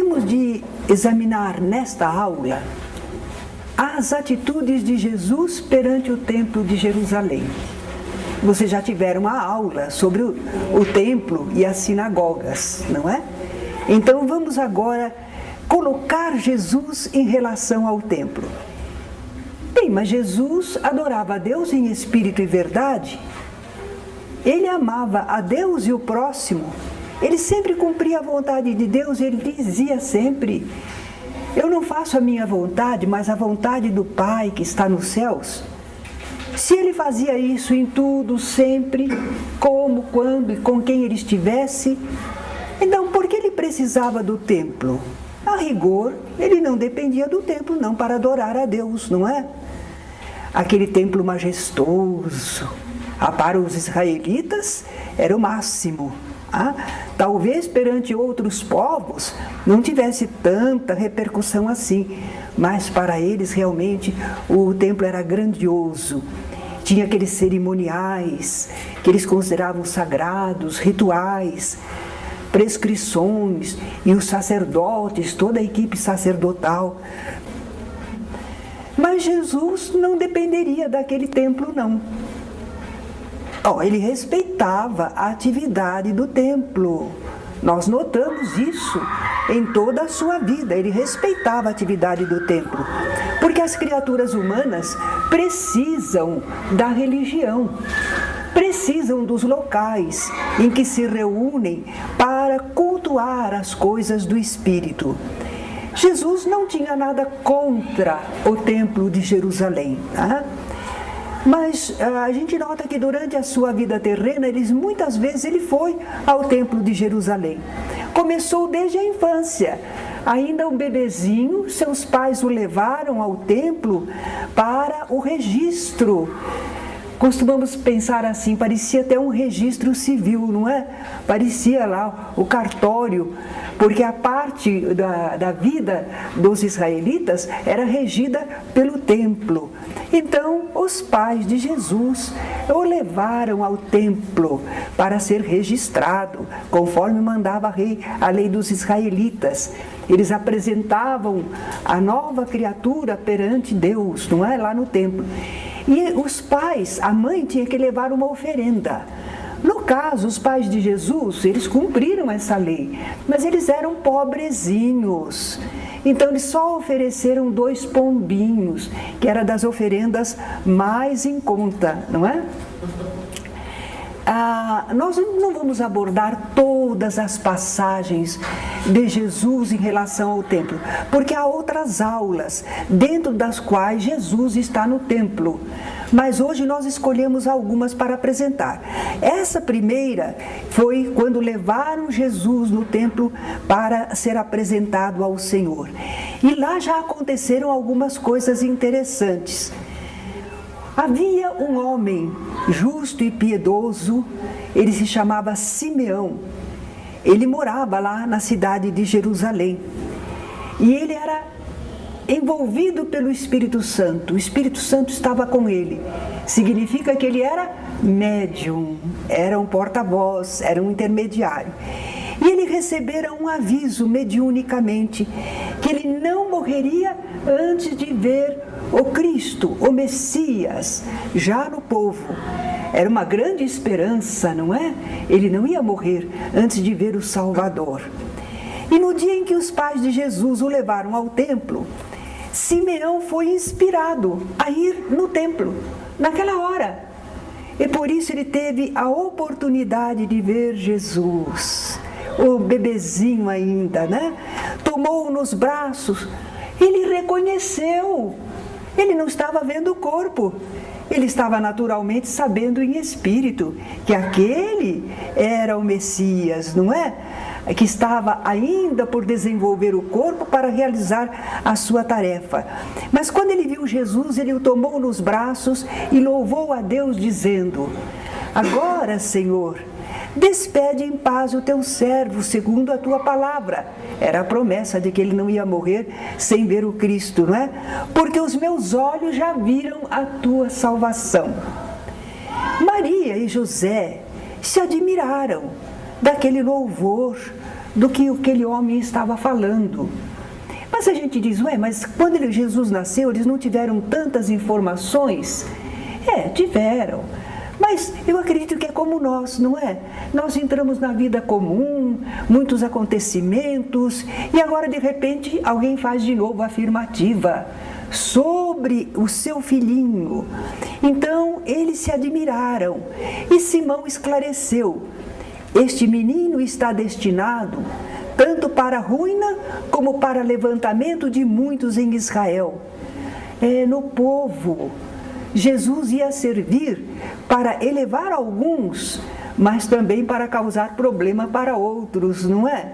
temos de examinar nesta aula as atitudes de Jesus perante o Templo de Jerusalém. Vocês já tiveram uma aula sobre o templo e as sinagogas, não é? Então vamos agora colocar Jesus em relação ao templo. Bem, mas Jesus adorava a Deus em espírito e verdade. Ele amava a Deus e o próximo. Ele sempre cumpria a vontade de Deus. Ele dizia sempre: eu não faço a minha vontade, mas a vontade do Pai que está nos céus. Se ele fazia isso em tudo, sempre, como, quando e com quem ele estivesse, então por que ele precisava do templo? A rigor, ele não dependia do templo não para adorar a Deus, não é? Aquele templo majestoso, para os israelitas, era o máximo. Talvez perante outros povos não tivesse tanta repercussão assim, mas para eles realmente o templo era grandioso. Tinha aqueles cerimoniais que eles consideravam sagrados, rituais, prescrições, e os sacerdotes, toda a equipe sacerdotal. Mas Jesus não dependeria daquele templo, não. Ele respeitava a atividade do templo. Nós notamos isso em toda a sua vida. Ele respeitava a atividade do templo. Porque as criaturas humanas precisam da religião, precisam dos locais em que se reúnem para cultuar as coisas do Espírito. Jesus não tinha nada contra o Templo de Jerusalém, mas a gente nota que durante a sua vida terrena, muitas vezes ele foi ao Templo de Jerusalém. Começou desde a infância. Ainda um bebezinho, seus pais o levaram ao templo para o registro. Costumamos pensar assim, parecia até um registro civil, não é? Parecia lá o cartório, porque a parte da vida dos israelitas era regida pelo templo. Então, os pais de Jesus o levaram ao templo para ser registrado, conforme mandava a lei dos israelitas. Eles apresentavam a nova criatura perante Deus, não é? Lá no templo. E os pais, a mãe tinha que levar uma oferenda. No caso, os pais de Jesus, eles cumpriram essa lei, mas eles eram pobrezinhos. Então, eles só ofereceram 2 pombinhos, que era das oferendas mais em conta, não é? Nós não vamos abordar todas as passagens de Jesus em relação ao templo, porque há outras aulas dentro das quais Jesus está no templo. Mas hoje nós escolhemos algumas para apresentar. Essa primeira foi quando levaram Jesus no templo para ser apresentado ao Senhor. E lá já aconteceram algumas coisas interessantes. Havia um homem justo e piedoso, ele se chamava Simeão. Ele morava lá na cidade de Jerusalém. E ele era envolvido pelo Espírito Santo. O Espírito Santo estava com ele. Significa que ele era médium, era um porta-voz, era um intermediário. E ele recebera um aviso mediunicamente que ele não morreria antes de ver o Cristo, o Messias, já no povo. Era uma grande esperança, não é? Ele não ia morrer antes de ver o Salvador. E no dia em que os pais de Jesus o levaram ao templo, Simeão foi inspirado a ir no templo, naquela hora. E por isso ele teve a oportunidade de ver Jesus, o bebezinho ainda, né? Tomou-o nos braços, ele reconheceu. Ele não estava vendo o corpo, ele estava naturalmente sabendo em espírito que aquele era o Messias, não é? Que estava ainda por desenvolver o corpo para realizar a sua tarefa. Mas quando ele viu Jesus, ele o tomou nos braços e louvou a Deus dizendo: agora, Senhor, despede em paz o teu servo segundo a tua palavra. Era a promessa de que ele não ia morrer sem ver o Cristo, não é? Porque os meus olhos já viram a tua salvação. Maria e José se admiraram daquele louvor do que aquele homem estava falando. Mas a gente diz, mas quando Jesus nasceu, eles não tiveram tantas informações? Tiveram. Mas eu acredito que é como nós, não é? Nós entramos na vida comum, muitos acontecimentos, e agora de repente alguém faz de novo a afirmativa sobre o seu filhinho. Então eles se admiraram e Simão esclareceu: este menino está destinado tanto para a ruína como para levantamento de muitos em Israel. No povo, Jesus ia servir para elevar alguns, mas também para causar problema para outros, não é?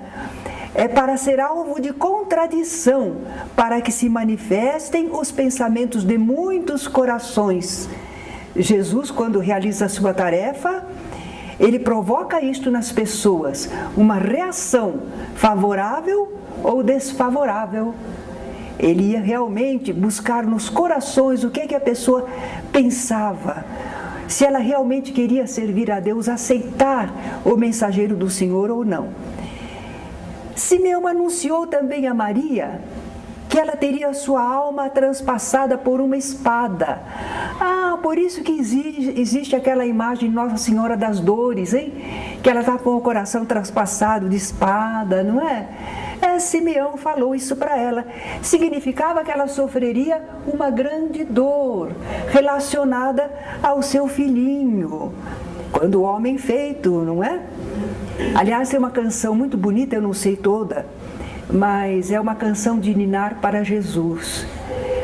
É para ser alvo de contradição, para que se manifestem os pensamentos de muitos corações. Jesus, quando realiza a sua tarefa, ele provoca isto nas pessoas, uma reação favorável ou desfavorável. Ele ia realmente buscar nos corações o que a pessoa pensava, se ela realmente queria servir a Deus, aceitar o mensageiro do Senhor ou não. Simeão anunciou também a Maria que ela teria sua alma transpassada por uma espada. Por isso que existe aquela imagem de Nossa Senhora das Dores, hein? Que ela está com o coração transpassado de espada, não é? Simeão falou isso para ela. Significava que ela sofreria uma grande dor relacionada ao seu filhinho, quando o homem feito, não é? Aliás, tem uma canção muito bonita, eu não sei toda, mas é uma canção de ninar para Jesus.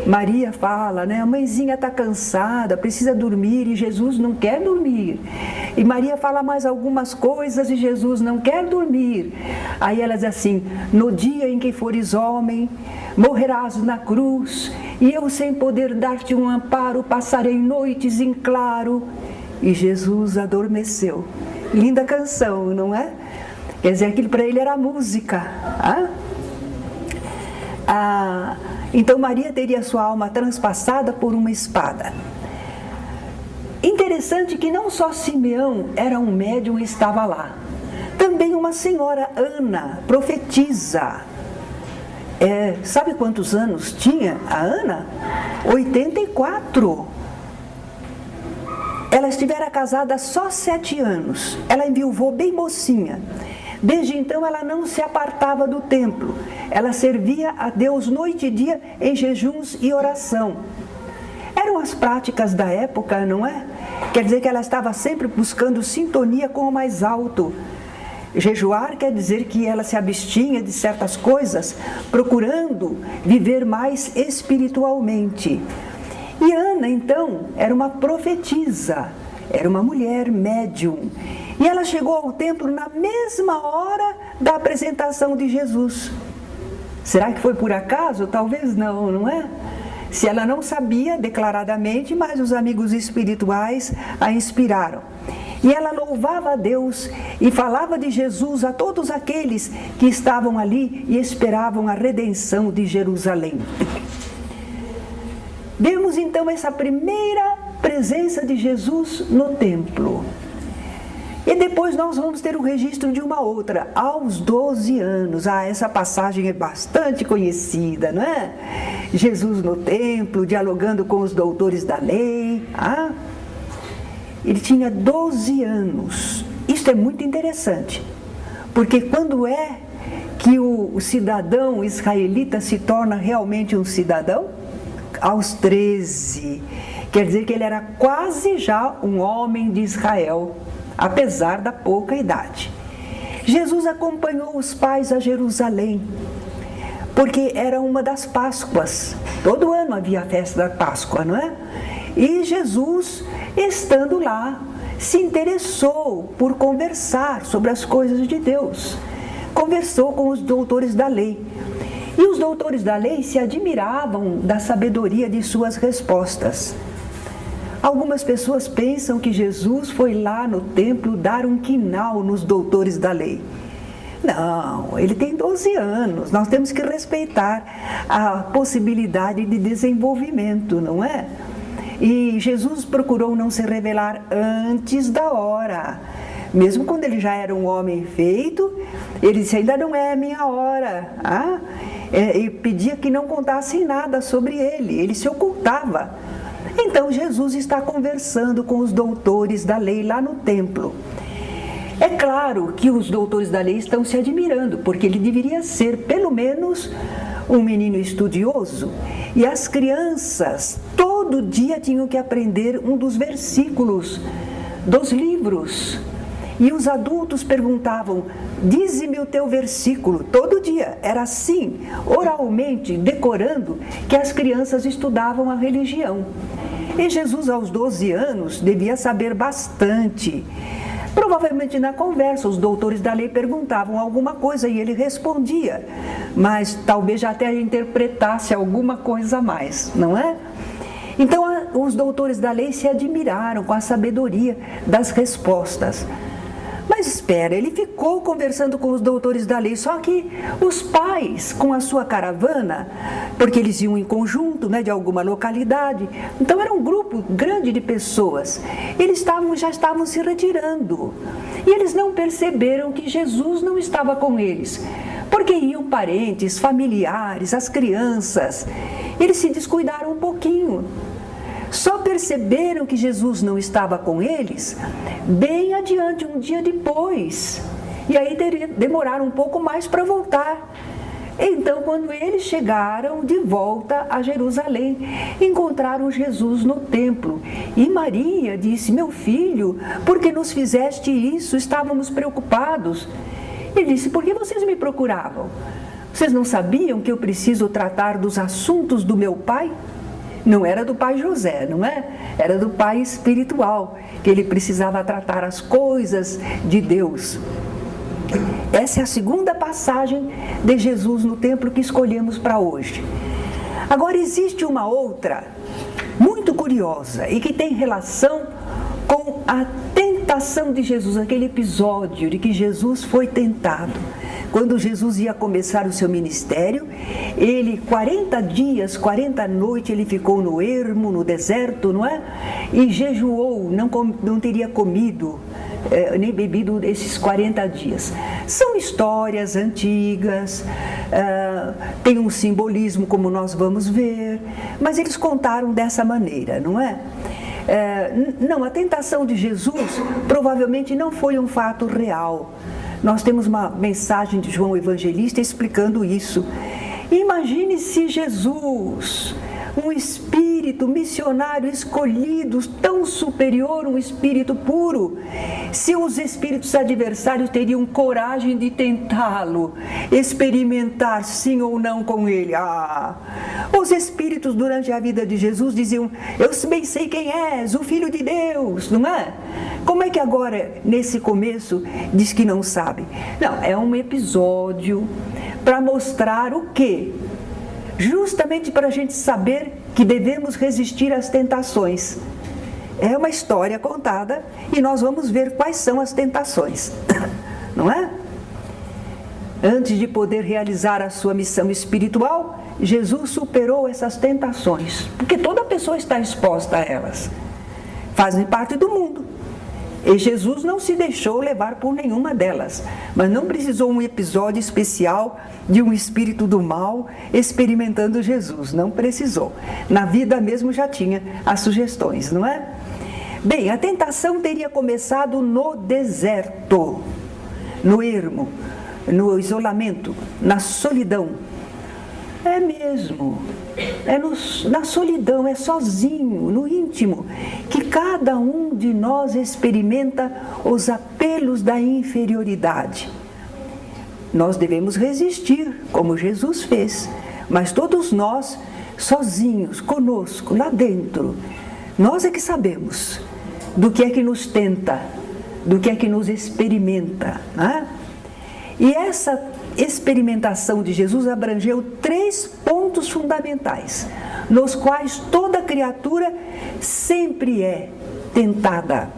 Maria fala, a mãezinha está cansada, precisa dormir, e Jesus não quer dormir. E Maria fala mais algumas coisas e Jesus não quer dormir. Aí ela diz assim: no dia em que fores homem, morrerás na cruz, e eu, sem poder dar-te um amparo, passarei noites em claro. E Jesus adormeceu. Linda canção, não é? Quer dizer, aquilo para ele era música. Então Maria teria sua alma transpassada por uma espada. Interessante que não só Simeão era um médium e estava lá, também uma senhora, Ana, profetisa. Sabe quantos anos tinha a Ana? 84. Ela estivera casada só 7 anos. Ela enviuvou bem mocinha. Desde então ela não se apartava do templo. Ela servia a Deus noite e dia em jejuns e oração. Eram as práticas da época, não é? Quer dizer que ela estava sempre buscando sintonia com o mais alto. Jejuar quer dizer que ela se abstinha de certas coisas, procurando viver mais espiritualmente. E Ana, então, era uma profetisa, era uma mulher médium. E ela chegou ao templo na mesma hora da apresentação de Jesus. Será que foi por acaso? Talvez não, não é? Se ela não sabia declaradamente, mas os amigos espirituais a inspiraram. E ela louvava a Deus e falava de Jesus a todos aqueles que estavam ali e esperavam a redenção de Jerusalém. Vemos então essa primeira presença de Jesus no templo. E depois nós vamos ter o registro de uma outra, aos 12 anos. Essa passagem é bastante conhecida, não é? Jesus no templo, dialogando com os doutores da lei. Ele tinha 12 anos. Isso é muito interessante, porque quando é que o cidadão israelita se torna realmente um cidadão? Aos 13. Quer dizer que ele era quase já um homem de Israel, apesar da pouca idade. Jesus acompanhou os pais a Jerusalém, porque era uma das Páscoas. Todo ano havia a festa da Páscoa, não é? E Jesus, estando lá, se interessou por conversar sobre as coisas de Deus. Conversou com os doutores da lei. E os doutores da lei se admiravam da sabedoria de suas respostas. Algumas pessoas pensam que Jesus foi lá no templo dar um quinau nos doutores da lei. Não, ele tem 12 anos, nós temos que respeitar a possibilidade de desenvolvimento, não é? E Jesus procurou não se revelar antes da hora, Mesmo quando ele já era um homem feito, ele disse, ainda não é a minha hora. E pedia que não contassem nada sobre ele se ocultava. Então Jesus está conversando com os doutores da lei lá no templo. É claro que os doutores da lei estão se admirando, porque ele deveria ser pelo menos um menino estudioso. E as crianças todo dia tinham que aprender um dos versículos dos livros. E os adultos perguntavam, dize-me o teu versículo, todo dia. Era assim, oralmente, decorando, que as crianças estudavam a religião. E Jesus, aos 12 anos, devia saber bastante. Provavelmente na conversa, os doutores da lei perguntavam alguma coisa e ele respondia, mas talvez já até interpretasse alguma coisa a mais, não é? Então, os doutores da lei se admiraram com a sabedoria das respostas. Mas espera, ele ficou conversando com os doutores da lei, só que os pais, com a sua caravana, porque eles iam em conjunto, de alguma localidade, então era um grupo grande de pessoas, eles já estavam se retirando, e eles não perceberam que Jesus não estava com eles, porque iam parentes, familiares, as crianças, eles se descuidaram um pouquinho. Só perceberam que Jesus não estava com eles bem adiante, um dia depois. E aí demoraram um pouco mais para voltar. Então, quando eles chegaram de volta a Jerusalém, encontraram Jesus no templo. E Maria disse, meu filho, por que nos fizeste isso? Estávamos preocupados. Ele disse, por que vocês me procuravam? Vocês não sabiam que eu preciso tratar dos assuntos do meu pai? Não era do pai José, não é? Era do pai espiritual, que ele precisava tratar as coisas de Deus. Essa é a segunda passagem de Jesus no templo que escolhemos para hoje. Agora existe uma outra, muito curiosa, e que tem relação com a tentação de Jesus, aquele episódio de que Jesus foi tentado. Quando Jesus ia começar o seu ministério, ele 40 dias, 40 noites, ele ficou no ermo, no deserto, não é? E jejuou, não teria comido nem bebido esses 40 dias. São histórias antigas, tem um simbolismo, como nós vamos ver, mas eles contaram dessa maneira, não é? Não, a tentação de Jesus provavelmente não foi um fato real. Nós temos uma mensagem de João Evangelista explicando isso. Imagine se Jesus, um espírito missionário escolhido, tão superior, um espírito puro, se os espíritos adversários teriam coragem de tentá-lo, experimentar sim ou não com ele. Os espíritos durante a vida de Jesus diziam, eu bem sei quem és, o Filho de Deus, não é? Como é que agora, nesse começo, diz que não sabe? Não, é um episódio para mostrar o quê? Justamente para a gente saber que devemos resistir às tentações. É uma história contada e nós vamos ver quais são as tentações, não é? Antes de poder realizar a sua missão espiritual, Jesus superou essas tentações, porque toda pessoa está exposta a elas, fazem parte do mundo. E Jesus não se deixou levar por nenhuma delas, mas não precisou um episódio especial de um espírito do mal experimentando Jesus, não precisou. Na vida mesmo já tinha as sugestões, não é? Bem, a tentação teria começado no deserto, no ermo, no isolamento, na solidão. É mesmo, na solidão, é sozinho, no íntimo, que cada um de nós experimenta os apelos da inferioridade. Nós devemos resistir, como Jesus fez, mas todos nós, sozinhos, conosco, lá dentro, nós é que sabemos do que é que nos tenta, do que é que nos experimenta, né? E essa experimentação de Jesus abrangeu 3 pontos fundamentais, nos quais toda criatura sempre é tentada,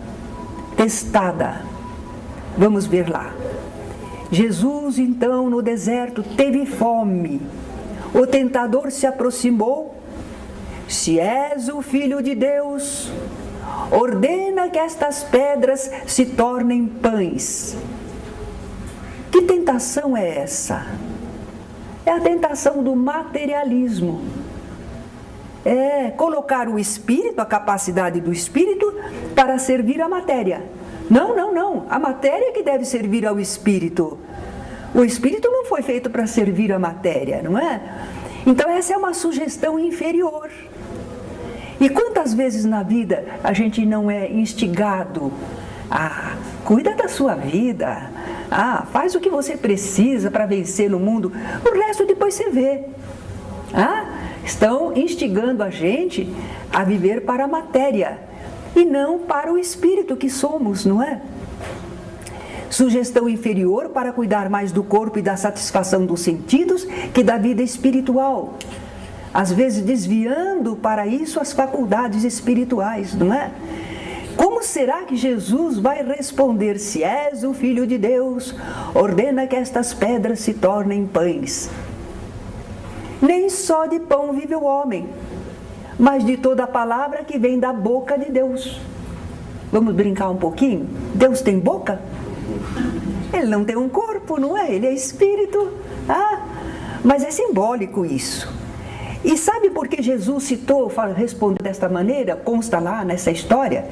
testada. Vamos ver lá. Jesus, então, no deserto, teve fome. O tentador se aproximou. Se és o Filho de Deus, ordena que estas pedras se tornem pães. Que tentação é essa? É a tentação do materialismo. É colocar o espírito, a capacidade do espírito, para servir a matéria. Não, não, não. A matéria que deve servir ao espírito. O espírito não foi feito para servir a matéria, não é? Então essa é uma sugestão inferior. E quantas vezes na vida a gente não é instigado a cuida da sua vida, faz o que você precisa para vencer no mundo, o resto depois você vê. Estão instigando a gente a viver para a matéria e não para o espírito que somos, não é? Sugestão inferior para cuidar mais do corpo e da satisfação dos sentidos que da vida espiritual. Às vezes desviando para isso as faculdades espirituais, não é? Como será que Jesus vai responder: se és o Filho de Deus, ordena que estas pedras se tornem pães? Nem só de pão vive o homem, mas de toda a palavra que vem da boca de Deus. Vamos brincar um pouquinho? Deus tem boca? Ele não tem um corpo, não é? Ele é espírito. Mas é simbólico isso. E sabe por que Jesus respondeu desta maneira? Consta lá nessa história.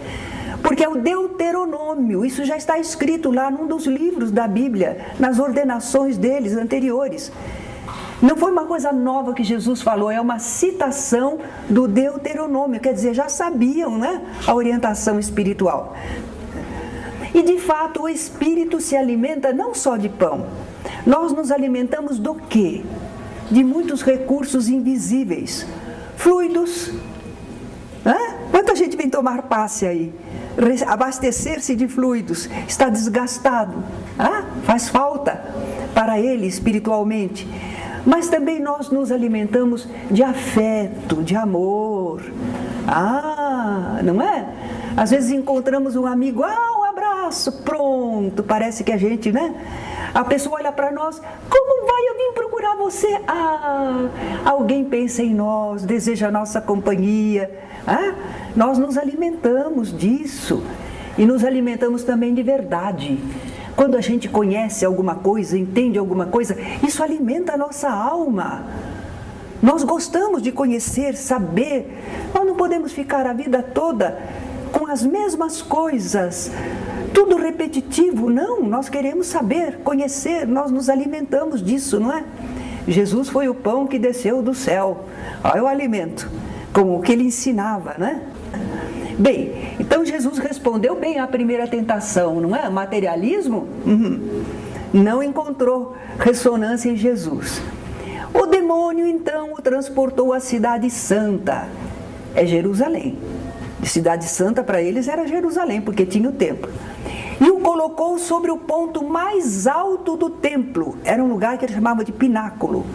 Porque é o Deuteronômio, isso já está escrito lá num dos livros da Bíblia, nas ordenações deles anteriores. Não foi uma coisa nova que Jesus falou, é uma citação do Deuteronômio, quer dizer, já sabiam, né, a orientação espiritual. E de fato o espírito se alimenta não só de pão, nós nos alimentamos do quê? De muitos recursos invisíveis, fluidos. Quanta gente vem tomar passe aí? Abastecer-se de fluidos, está desgastado, faz falta para ele espiritualmente. Mas também nós nos alimentamos de afeto, de amor. Não é? Às vezes encontramos um amigo, um abraço, pronto, parece que a gente, né? A pessoa olha para nós, como vai? Eu vim procurar você. Alguém pensa em nós, deseja a nossa companhia. Nós nos alimentamos disso e nos alimentamos também de verdade. Quando a gente conhece alguma coisa, entende alguma coisa, isso alimenta a nossa alma. Nós gostamos de conhecer, saber. Nós não podemos ficar a vida toda com as mesmas coisas, tudo repetitivo. Não, nós queremos saber, conhecer, nós nos alimentamos disso, não é? Jesus foi o pão que desceu do céu. Olha o alimento, como o que ele ensinava, né? Bem, então Jesus respondeu bem à primeira tentação, não é? Materialismo? Não encontrou ressonância em Jesus. O demônio então o transportou à cidade santa, é Jerusalém. Cidade santa para eles era Jerusalém, porque tinha o templo. E o colocou sobre o ponto mais alto do templo, era um lugar que ele chamava de pináculo.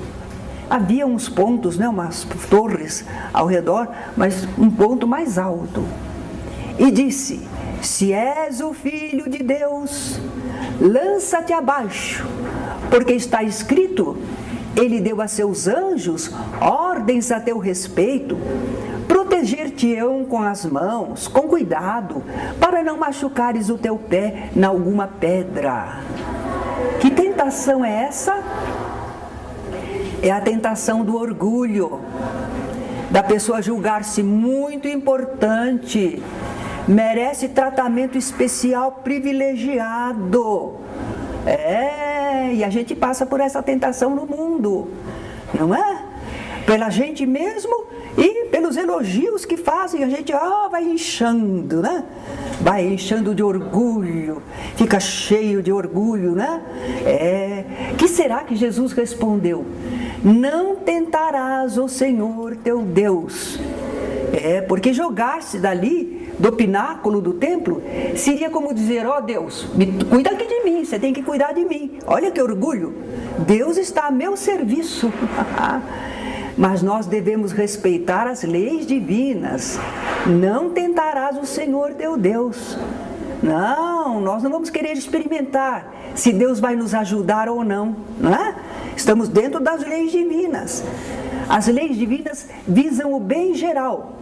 Havia uns pontos, né, umas torres ao redor, mas um ponto mais alto. E disse: se és o Filho de Deus, lança-te abaixo, porque está escrito, ele deu a seus anjos ordens a teu respeito, proteger-te-ão com as mãos, com cuidado, para não machucares o teu pé em alguma pedra. Que tentação é essa? É a tentação do orgulho, da pessoa julgar-se muito importante, merece tratamento especial privilegiado. E a gente passa por essa tentação no mundo, não é? Pela gente mesmo e pelos elogios que fazem, a gente vai inchando, né? Vai inchando de orgulho, fica cheio de orgulho, né? Que será que Jesus respondeu? Não tentarás o Senhor teu Deus. Porque jogar-se dali, do pináculo do templo, seria como dizer: Deus, cuida aqui de mim, você tem que cuidar de mim. Olha que orgulho, Deus está a meu serviço. Mas nós devemos respeitar as leis divinas. Não tentarás o Senhor teu Deus. Não, nós não vamos querer experimentar se Deus vai nos ajudar ou não, não é? Estamos dentro das leis divinas. As leis divinas visam o bem geral.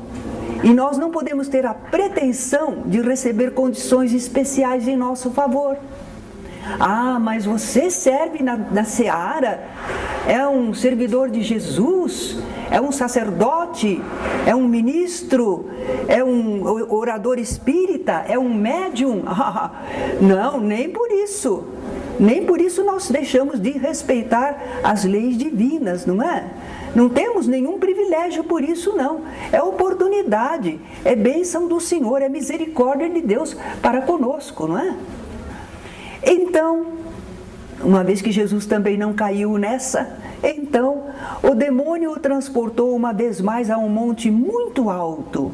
E nós não podemos ter a pretensão de receber condições especiais em nosso favor. Ah, mas você serve na seara, é um servidor de Jesus, é um sacerdote, é um ministro, é um orador espírita, é um médium. Não, nem por isso. Nem por isso nós deixamos de respeitar as leis divinas, não é? Não temos nenhum privilégio por isso, não. É oportunidade, é bênção do Senhor, é misericórdia de Deus para conosco, não é? Então, uma vez que Jesus também não caiu nessa, então o demônio o transportou uma vez mais a um monte muito alto.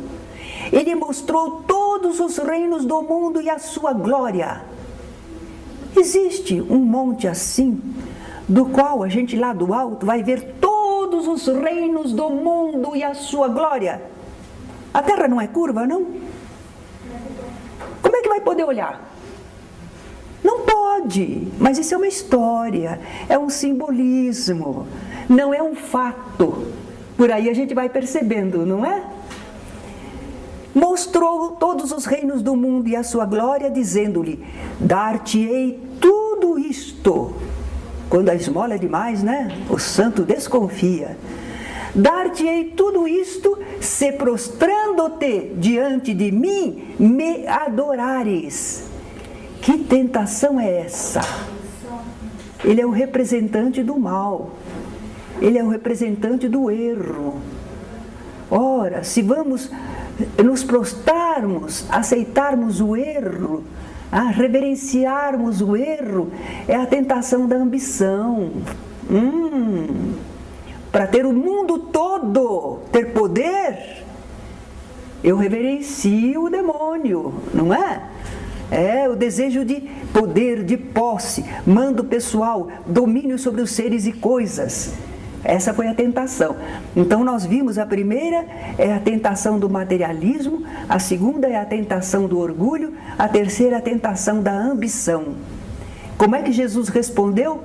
Ele mostrou todos os reinos do mundo e a sua glória. Existe um monte assim, do qual a gente lá do alto vai ver todos os reinos do mundo e a sua glória? A terra não é curva, não? Como é que vai poder olhar? Não pode, mas isso é uma história, é um simbolismo, não é um fato. Por aí a gente vai percebendo, não é? Mostrou todos os reinos do mundo e a sua glória, dizendo-lhe: dar-te-ei tudo isto. Quando a esmola é demais, né? O santo desconfia. Dar-te-ei tudo isto, se prostrando-te diante de mim, me adorares. Que tentação é essa? Ele é o representante do mal. Ele é o representante do erro. Ora, se vamos nos prostrarmos, aceitarmos o erro, reverenciarmos o erro, é a tentação da ambição. Para ter o mundo todo, ter poder, eu reverencio o demônio, não é? É o desejo de poder, de posse, mando pessoal, domínio sobre os seres e coisas. Essa foi a tentação. Então nós vimos a primeira é a tentação do materialismo, a segunda é a tentação do orgulho, a terceira é a tentação da ambição. Como é que Jesus respondeu?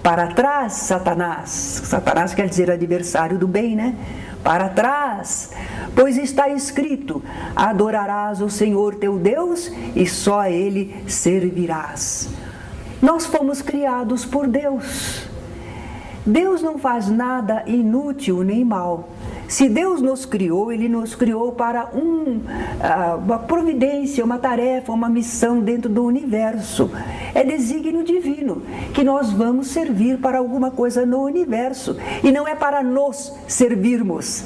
Para trás, Satanás. Satanás quer dizer adversário do bem, né? Para trás, pois está escrito: adorarás o Senhor teu Deus e só a Ele servirás. Nós fomos criados por Deus. Deus não faz nada inútil nem mal. Se Deus nos criou, Ele nos criou para uma providência, uma tarefa, uma missão dentro do universo. É desígnio divino que nós vamos servir para alguma coisa no universo. E não é para nos servirmos,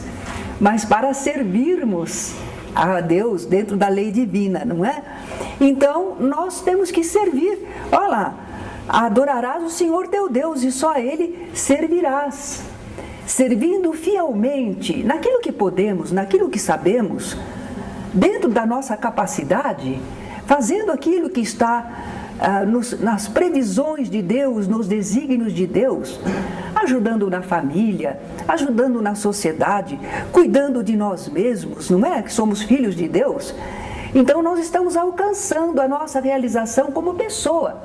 mas para servirmos a Deus dentro da lei divina, não é? Então, nós temos que servir. Olha lá, adorarás o Senhor teu Deus e só a Ele servirás. Servindo fielmente naquilo que podemos, naquilo que sabemos, dentro da nossa capacidade, fazendo aquilo que está nas previsões de Deus, nos desígnios de Deus, ajudando na família, ajudando na sociedade, cuidando de nós mesmos, não é? Que somos filhos de Deus. Então nós estamos alcançando a nossa realização como pessoa.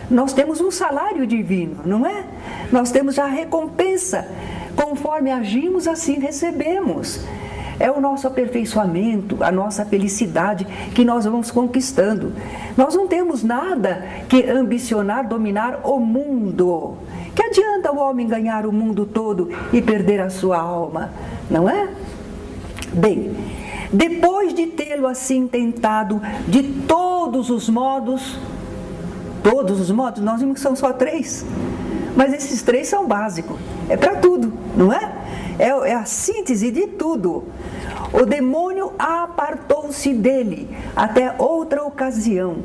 Nós temos um salário divino, não é? Nós temos a recompensa. Conforme agimos, assim recebemos. É o nosso aperfeiçoamento, a nossa felicidade que nós vamos conquistando. Nós não temos nada que ambicionar dominar o mundo. Que adianta o homem ganhar o mundo todo e perder a sua alma, não é? Bem, depois de tê-lo assim tentado de todos os modos, nós vimos que são só 3. Mas esses 3 são básicos, é para tudo, não é? É a síntese de tudo. O demônio apartou-se dele até outra ocasião.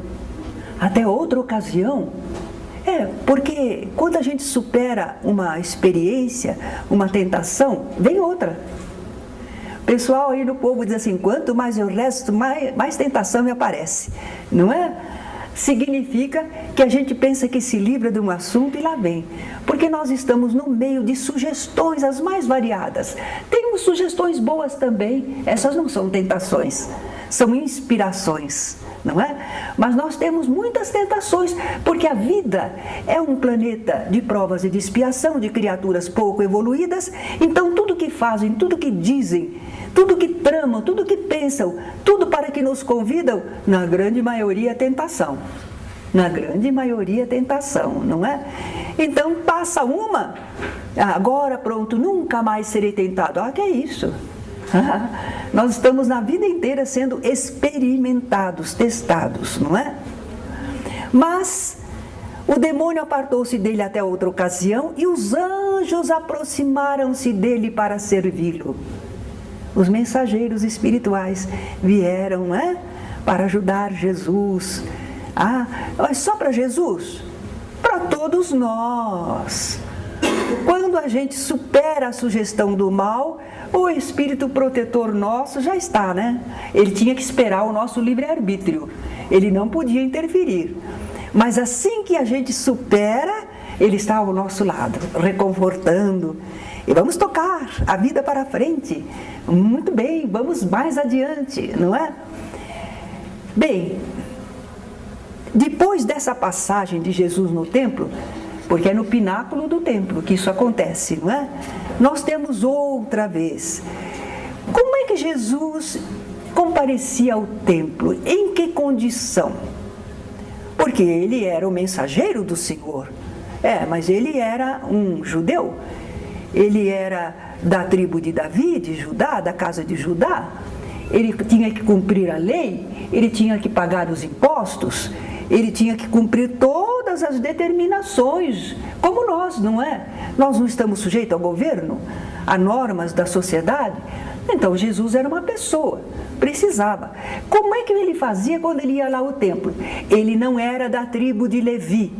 Até outra ocasião? Porque quando a gente supera uma experiência, uma tentação, vem outra. O pessoal aí no povo diz assim: quanto mais eu resto, mais tentação me aparece, não é? Significa que a gente pensa que se livra de um assunto e lá vem. Porque nós estamos no meio de sugestões as mais variadas. Temos sugestões boas também, essas não são tentações. são inspirações, não é? Mas nós temos muitas tentações, porque a vida é um planeta de provas e de expiação, de criaturas pouco evoluídas. Então tudo que fazem, tudo que dizem, tudo que tramam, tudo que pensam, tudo para que nos convidam, na grande maioria é tentação. Na grande maioria é tentação, não é? Então passa uma, agora pronto, nunca mais serei tentado. Que é isso? Nós estamos na vida inteira sendo experimentados, testados, não é? Mas o demônio apartou-se dele até outra ocasião e os anjos aproximaram-se dele para servi-lo. Os mensageiros espirituais vieram, não é? Para ajudar Jesus. Mas só para Jesus? Para todos nós. Quando a gente supera a sugestão do mal, o espírito protetor nosso já está, né? Ele tinha que esperar o nosso livre-arbítrio. Ele não podia interferir. Mas assim que a gente supera, ele está ao nosso lado, reconfortando. E vamos tocar a vida para frente. Muito bem, vamos mais adiante, não é? Bem, depois dessa passagem de Jesus no templo, porque é no pináculo do templo que isso acontece, não é? Nós temos outra vez. Como é que Jesus comparecia ao templo? Em que condição? Porque ele era o mensageiro do Senhor. Mas ele era um judeu. Ele era da tribo de Davi, de Judá, da casa de Judá. Ele tinha que cumprir a lei, ele tinha que pagar os impostos, ele tinha que cumprir todas as determinações, como nós, não é? Nós não estamos sujeitos ao governo, a normas da sociedade. Então Jesus era uma pessoa, precisava. Como é que ele fazia quando ele ia lá ao templo? Ele não era da tribo de Levi.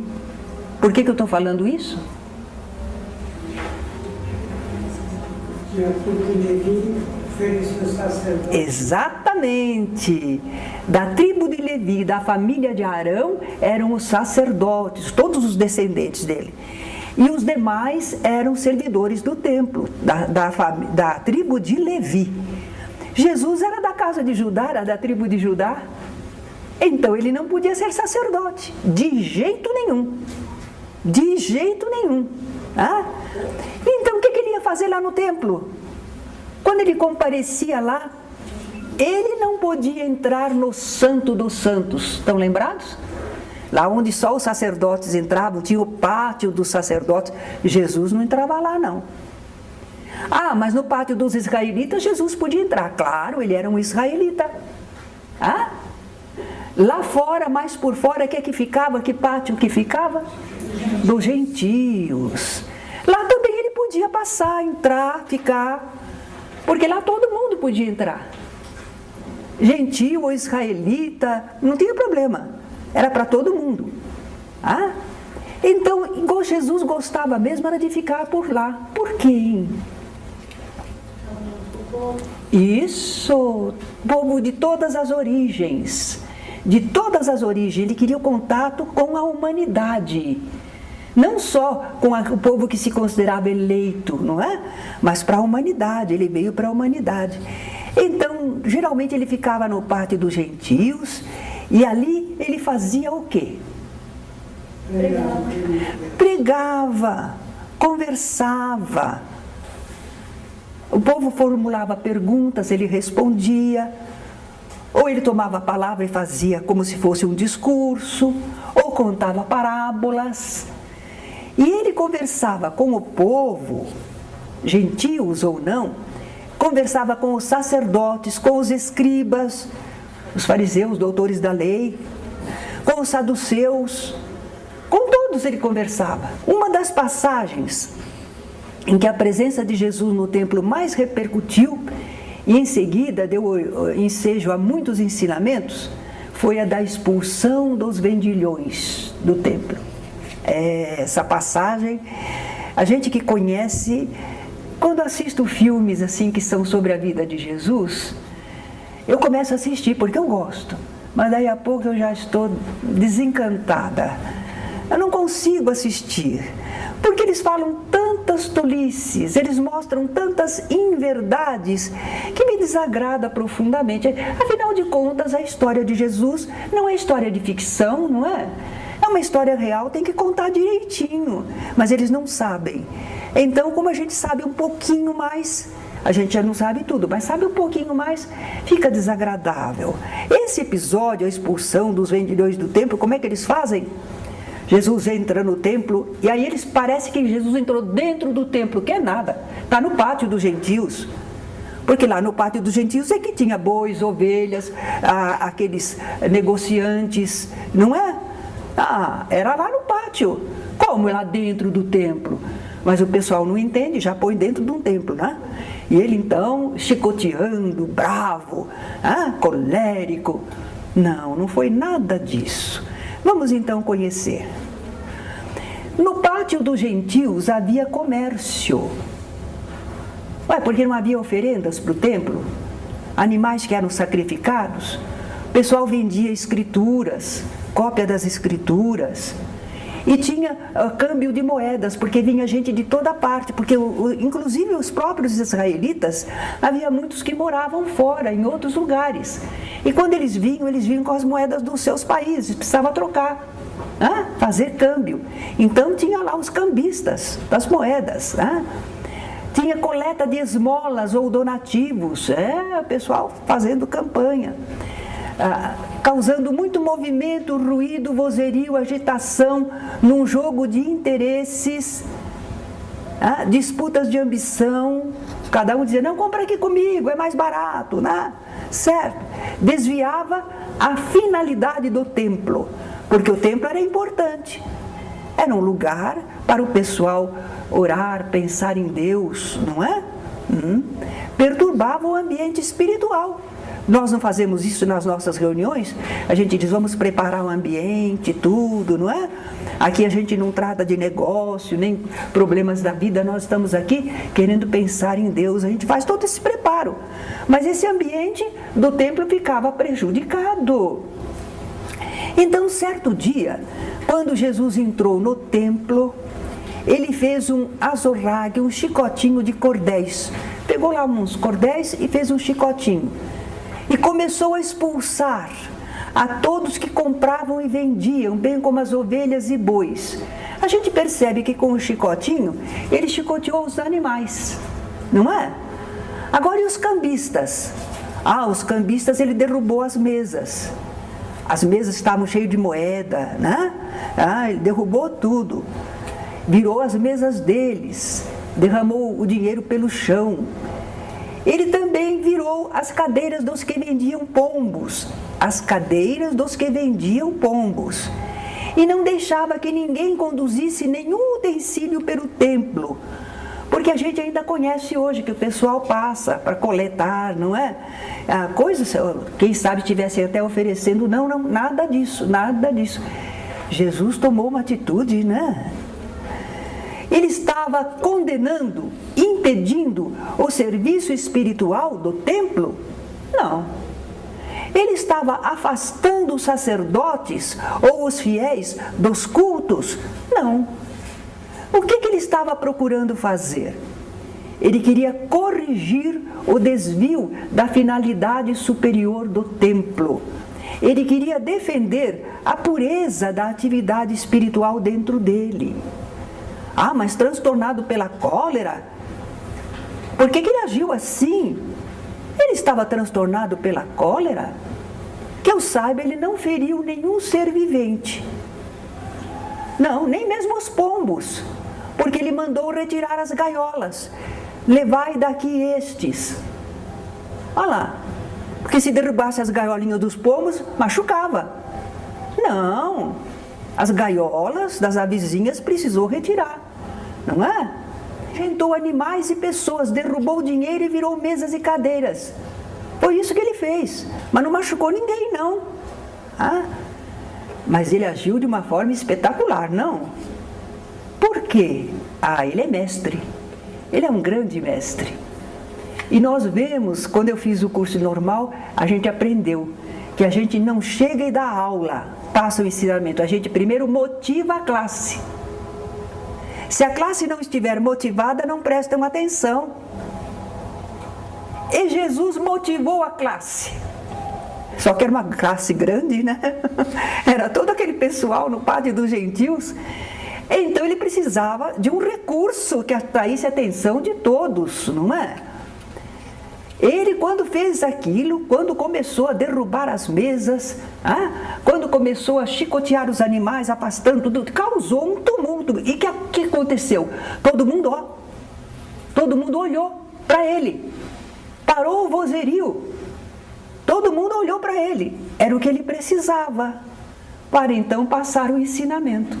Por que eu estou falando isso? Exatamente. Da tribo de Levi, da família de Arão, eram os sacerdotes, todos os descendentes dele. E os demais eram servidores do templo, da tribo de Levi. Jesus era da casa de Judá, era da tribo de Judá. Então ele não podia ser sacerdote, de jeito nenhum. De jeito nenhum. Então o que ele ia fazer lá no templo? Quando ele comparecia lá, ele não podia entrar no Santo dos Santos. Estão lembrados? Lá onde só os sacerdotes entravam, tinha o pátio dos sacerdotes. Jesus não entrava lá, não. Mas no pátio dos israelitas, Jesus podia entrar. Claro, ele era um israelita. Lá fora, mais por fora, o que ficava? Que pátio que ficava? Dos gentios. Lá também ele podia passar, entrar, ficar. Porque lá todo mundo podia entrar. Gentil ou israelita, não tinha problema. Era para todo mundo. Então, igual Jesus gostava mesmo, era de ficar por lá. Por quê? Isso, povo de todas as origens. De todas as origens, ele queria o contato com a humanidade. Não só com o povo que se considerava eleito, não é? Mas para a humanidade, ele veio para a humanidade. Então, geralmente ele ficava no pátio dos gentios e ali ele fazia o quê? Pregava, conversava. O povo formulava perguntas, ele respondia. Ou ele tomava a palavra e fazia como se fosse um discurso, ou contava parábolas. E ele conversava com o povo, gentios ou não, conversava com os sacerdotes, com os escribas, os fariseus, doutores da lei, com os saduceus, com todos ele conversava. Uma das passagens em que a presença de Jesus no templo mais repercutiu e em seguida deu ensejo a muitos ensinamentos foi a da expulsão dos vendilhões do templo. Essa passagem, a gente que conhece, quando assisto filmes assim que são sobre a vida de Jesus, eu começo a assistir porque eu gosto, mas daí a pouco eu já estou desencantada. Eu não consigo assistir, porque eles falam tanto tantas tolices, eles mostram tantas inverdades que me desagrada profundamente. Afinal de contas, a história de Jesus não é história de ficção, não é? É uma história real, tem que contar direitinho, mas eles não sabem. Então, como a gente sabe um pouquinho mais, a gente já não sabe tudo, mas sabe um pouquinho mais, fica desagradável. Esse episódio, a expulsão dos vendilhões do templo, como é que eles fazem? Jesus entra no templo e aí eles parece que Jesus entrou dentro do templo, que é nada, está no pátio dos gentios. Porque lá no pátio dos gentios é que tinha bois, ovelhas, aqueles negociantes, não é? Era lá no pátio. Como é lá dentro do templo? Mas o pessoal não entende, já põe dentro de um templo, né? E ele então, chicoteando, bravo, colérico. Não, não foi nada disso. Vamos então conhecer. No pátio dos gentios havia comércio. Porque não havia oferendas para o templo? Animais que eram sacrificados? O pessoal vendia escrituras, cópia das escrituras. E tinha câmbio de moedas, porque vinha gente de toda parte, porque inclusive os próprios israelitas, havia muitos que moravam fora, em outros lugares. E quando eles vinham com as moedas dos seus países, precisava trocar, fazer câmbio. Então tinha lá os cambistas das moedas, tinha coleta de esmolas ou donativos, o pessoal fazendo campanha. Causando muito movimento, ruído, vozerio, agitação, num jogo de interesses, disputas de ambição, cada um dizia, não, compra aqui comigo, é mais barato, né? Certo? Desviava a finalidade do templo, porque o templo era importante, era um lugar para o pessoal orar, pensar em Deus, não é? Perturbava o ambiente espiritual. Nós não fazemos isso nas nossas reuniões? A gente diz, vamos preparar o ambiente, tudo, não é? Aqui a gente não trata de negócio, nem problemas da vida, nós estamos aqui querendo pensar em Deus, a gente faz todo esse preparo. Mas esse ambiente do templo ficava prejudicado. Então, certo dia, quando Jesus entrou no templo, ele fez um azorrague, um chicotinho de cordéis. Pegou lá uns cordéis e fez um chicotinho. E começou a expulsar a todos que compravam e vendiam, bem como as ovelhas e bois. A gente percebe que com o chicotinho, ele chicoteou os animais, não é? Agora e os cambistas? Os cambistas ele derrubou as mesas. As mesas estavam cheias de moeda, né? Ele derrubou tudo. Virou as mesas deles, derramou o dinheiro pelo chão. Ele também virou as cadeiras dos que vendiam pombos, as cadeiras dos que vendiam pombos. E não deixava que ninguém conduzisse nenhum utensílio pelo templo, porque a gente ainda conhece hoje que o pessoal passa para coletar, não é? Coisas, quem sabe estivessem até oferecendo, não, nada disso, nada disso. Jesus tomou uma atitude, né? Ele estava condenando, impedindo o serviço espiritual do templo? Não. Ele estava afastando os sacerdotes ou os fiéis dos cultos? Não. O que ele estava procurando fazer? Ele queria corrigir o desvio da finalidade superior do templo. Ele queria defender a pureza da atividade espiritual dentro dele. Mas transtornado pela cólera? Por que ele agiu assim? Ele estava transtornado pela cólera? Que eu saiba, ele não feriu nenhum ser vivente. Não, nem mesmo os pombos. Porque ele mandou retirar as gaiolas. Levai daqui estes. Olha lá. Porque se derrubasse as gaiolinhas dos pombos, machucava. Não. As gaiolas das avezinhas precisou retirar, não é? Rentou animais e pessoas, derrubou dinheiro e virou mesas e cadeiras. Foi isso que ele fez, mas não machucou ninguém, não. Mas ele agiu de uma forma espetacular, não? Por quê? Ele é mestre, ele é um grande mestre. E nós vemos, quando eu fiz o curso normal, a gente aprendeu que a gente não chega e dá aula, passa o ensinamento, a gente primeiro motiva a classe. Se a classe não estiver motivada, não prestam atenção. E Jesus motivou a classe. Só que era uma classe grande, né? Era todo aquele pessoal no pátio dos gentios. Então ele precisava de um recurso que atraísse a atenção de todos, não é? Ele, quando fez aquilo, quando começou a derrubar as mesas, quando começou a chicotear os animais, afastando tudo, causou um tumulto. E o que aconteceu? Todo mundo olhou para ele. Parou o vozerio. Todo mundo olhou para ele. Era o que ele precisava para então passar o ensinamento.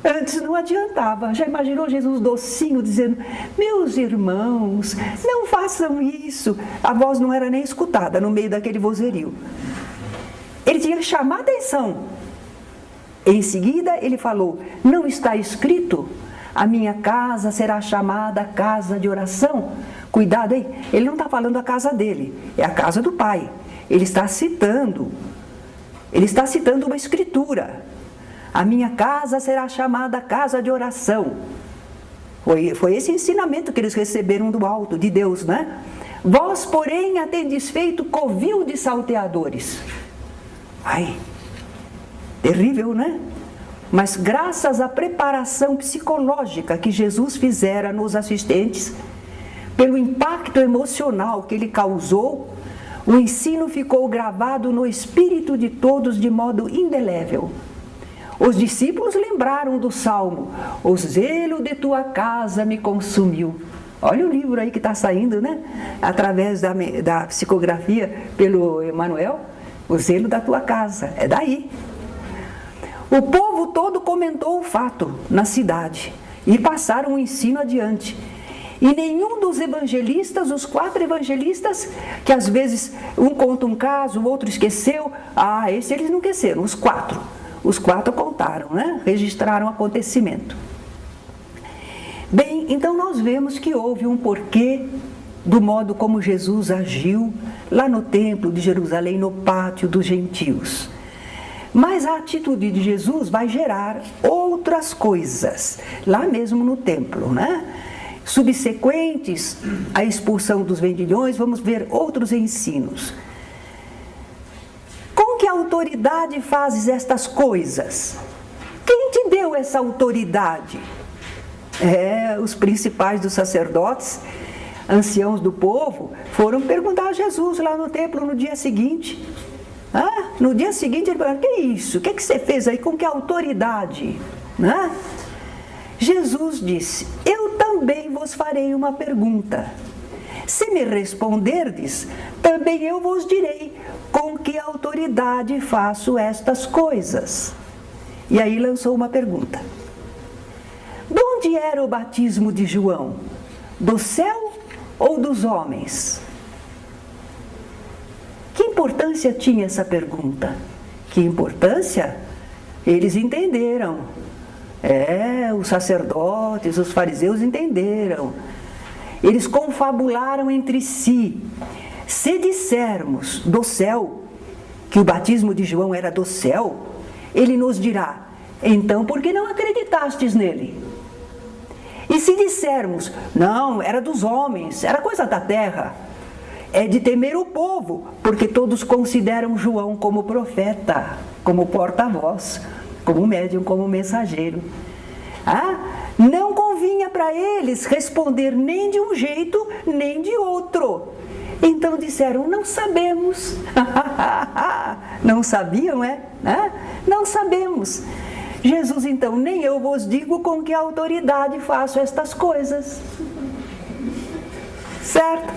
Antes não adiantava. Já imaginou Jesus docinho dizendo: meus irmãos, não façam isso. A voz não era nem escutada no meio daquele vozerio. Ele tinha que chamar a atenção. Em seguida ele falou: não está escrito, a minha casa será chamada casa de oração? Cuidado aí, ele não está falando a casa dele, é a casa do Pai. Ele está citando uma escritura. A minha casa será chamada casa de oração. Foi esse ensinamento que eles receberam do alto, de Deus, né? Vós, porém, a tendes feito covil de salteadores. Ai, terrível, né? Mas graças à preparação psicológica que Jesus fizera nos assistentes, pelo impacto emocional que ele causou, o ensino ficou gravado no espírito de todos de modo indelével. Os discípulos lembraram do Salmo: o zelo de tua casa me consumiu. Olha o livro aí que está saindo, né? Através da psicografia pelo Emmanuel, o zelo da tua casa, é daí. O povo todo comentou o fato na cidade e passaram o ensino adiante. E nenhum dos evangelistas, os 4 evangelistas, que às vezes um conta um caso, o outro esqueceu, esse eles não esqueceram, os 4. Os 4 contaram, né? Registraram o acontecimento. Bem, então nós vemos que houve um porquê do modo como Jesus agiu lá no templo de Jerusalém, no pátio dos gentios. Mas a atitude de Jesus vai gerar outras coisas, lá mesmo no templo, né? Subsequentes à expulsão dos vendilhões, vamos ver outros ensinos. Com que autoridade fazes estas coisas? Quem te deu essa autoridade? Os principais dos sacerdotes, anciãos do povo, foram perguntar a Jesus lá no templo no dia seguinte. No dia seguinte ele falou: que é isso? O que você fez aí? Com que autoridade? Jesus disse: eu também vos farei uma pergunta. Se me responderdes, também eu vos direi com que autoridade faço estas coisas. E aí lançou uma pergunta: de onde era o batismo de João? Do céu ou dos homens? Que importância tinha essa pergunta? Que importância? Eles entenderam. Os sacerdotes, os fariseus entenderam. Eles confabularam entre si. Se dissermos do céu, que o batismo de João era do céu, ele nos dirá: então por que não acreditastes nele? E se dissermos: não, era dos homens, era coisa da terra, é de temer o povo, porque todos consideram João como profeta, como porta-voz, como médium, como mensageiro. Não convinha para eles responder nem de um jeito, nem de outro. Então disseram: não sabemos. Não sabiam, Não sabemos. Jesus então: nem eu vos digo com que autoridade faço estas coisas. Certo?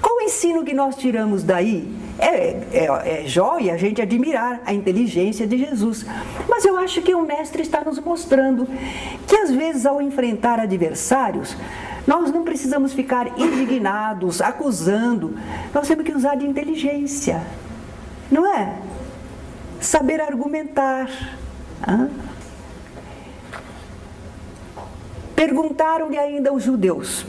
Qual o ensino que nós tiramos daí? É jóia a gente admirar a inteligência de Jesus. Mas eu acho que o Mestre está nos mostrando que às vezes, ao enfrentar adversários, nós não precisamos ficar indignados, acusando. Nós temos que usar de inteligência, não é? Saber argumentar. Perguntaram-lhe ainda os judeus: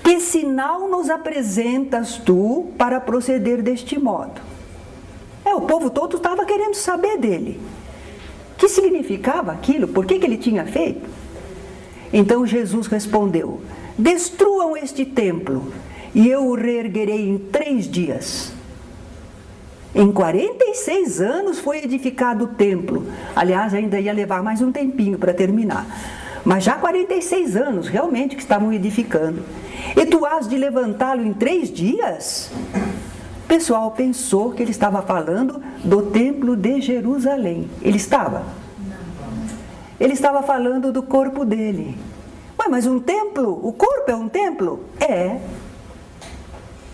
que sinal nos apresentas tu para proceder deste modo? O povo todo estava querendo saber dele. que significava aquilo, por que ele tinha feito. Então Jesus respondeu: destruam este templo e eu o reerguerei em 3 dias. Em 46 anos foi edificado o templo. Aliás, ainda ia levar mais um tempinho para terminar. Mas já 46 anos, realmente, que estavam edificando. E tu has de levantá-lo em 3 dias? O pessoal pensou que ele estava falando do templo de Jerusalém. Ele estava? Ele estava falando do corpo dele. Ué, mas um templo? O corpo é um templo? É.